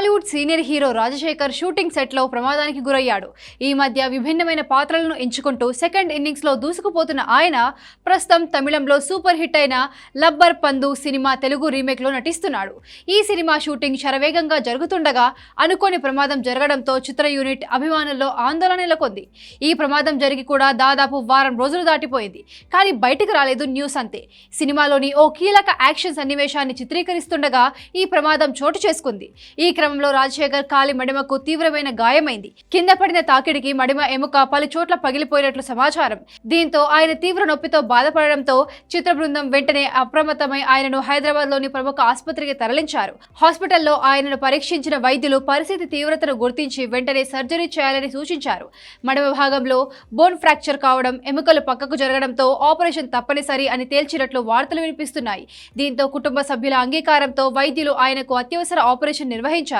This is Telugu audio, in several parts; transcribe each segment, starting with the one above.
Tollywood senior hero Rajasekhar shooting సెట్లో ప్రమాదానికి గురయ్యాడు. ఈ మధ్య విభిన్నమైన పాత్రలను ఎంచుకుంటూ సెకండ్ ఇన్నింగ్స్లో దూసుకుపోతున్న ఆయన ప్రస్తుతం తమిళంలో సూపర్ హిట్ అయిన లబ్బర్ పందు సినిమా తెలుగు రీమేక్లో నటిస్తున్నాడు. ఈ సినిమా షూటింగ్ శరవేగంగా జరుగుతుండగా అనుకోని ప్రమాదం జరగడంతో చిత్ర యూనిట్ అభిమానుల్లో ఆందోళన నెలకొంది. ఈ ప్రమాదం జరిగి కూడా దాదాపు వారం రోజులు దాటిపోయింది. కానీ బయటకు రాలేదు న్యూస్ అంతే. సినిమాలోని ఓ కీలక యాక్షన్ సన్నివేశాన్ని చిత్రీకరిస్తుండగా ఈ ప్రమాదం చోటు చేసుకుంది. ఈ క్రమంలో రాజశేఖర్ కాలి మడిమకు తీవ్రమైన గాయమైంది. కింద పడిన తాకిడికి మడిమ ఎముక పలు చోట్ల పగిలిపోయినట్లు సమాచారం. దీంతో ఆయన తీవ్ర నొప్పితో బాధపడడంతో చిత్ర బృందం వెంటనే అప్రమత్తమై ఆయనను హైదరాబాద్లోని ప్రముఖ ఆసుపత్రికి తరలించారు. హాస్పిటల్లో ఆయనను పరీక్షించిన వైద్యులు పరిస్థితి తీవ్రతను గుర్తించి వెంటనే సర్జరీ చేయాలని సూచించారు. మడిమ భాగంలో బోన్ ఫ్రాక్చర్ కావడం, ఎముకలు పక్కకు జరగడంతో ఆపరేషన్ తప్పనిసరి అని తేల్చినట్లు వార్తలు వినిపిస్తున్నాయి. దీంతో కుటుంబ సభ్యుల అంగీకారంతో వైద్యులు ఆయనకు అత్యవసర ఆపరేషన్ నిర్వహించారు.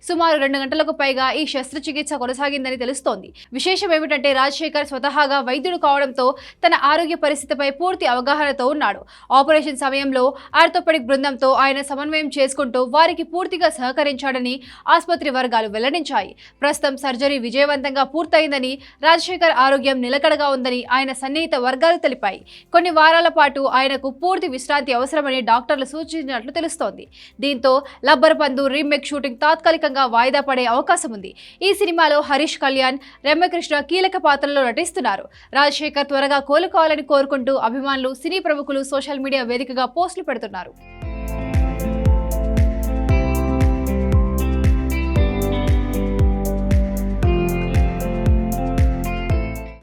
సుమారు 2 గంటలకు పైగా ఈ శస్త్రచికిత్స కొనసాగిందని తెలుస్తోంది. విశేషం ఏమిటంటే రాజశేఖర్ స్వతహాగా వైద్యుడు కావడంతో తన ఆరోగ్య పరిస్థితిపై పూర్తి అవగాహనతో ఉన్నాడు. ఆపరేషన్ సమయంలో ఆర్థోపెడిక్ బృందంతో ఆయన సమన్వయం చేసుకుంటూ వారికి పూర్తిగా సహకరించాడని ఆసుపత్రి వర్గాలు వెల్లడించాయి. ప్రస్తుతం సర్జరీ విజయవంతంగా పూర్తయిందని, రాజశేఖర్ ఆరోగ్యం నిలకడగా ఉందని ఆయన సన్నిహిత వర్గాలు తెలిపాయి. కొన్ని వారాల పాటు ఆయనకు పూర్తి విశ్రాంతి అవసరమని డాక్టర్లు సూచించినట్లు తెలుస్తోంది. దీంతో లబ్బర్ పందు రీమేక్ షూటింగ్ తాత్కాలికంగా వాయిదా పడే అవకాశం ఉంది. ఈ సినిమాలో హరీష్ కళ్యాణ్, రమ్యకృష్ణ కీలక పాత్రల్లో నటిస్తున్నారు. రాజశేఖర్ త్వరగా కోలుకోవాలని కోరుకుంటూ అభిమానులు, సినీ ప్రముఖులు సోషల్ మీడియా వేదికగా పోస్టులు పెడుతున్నారు.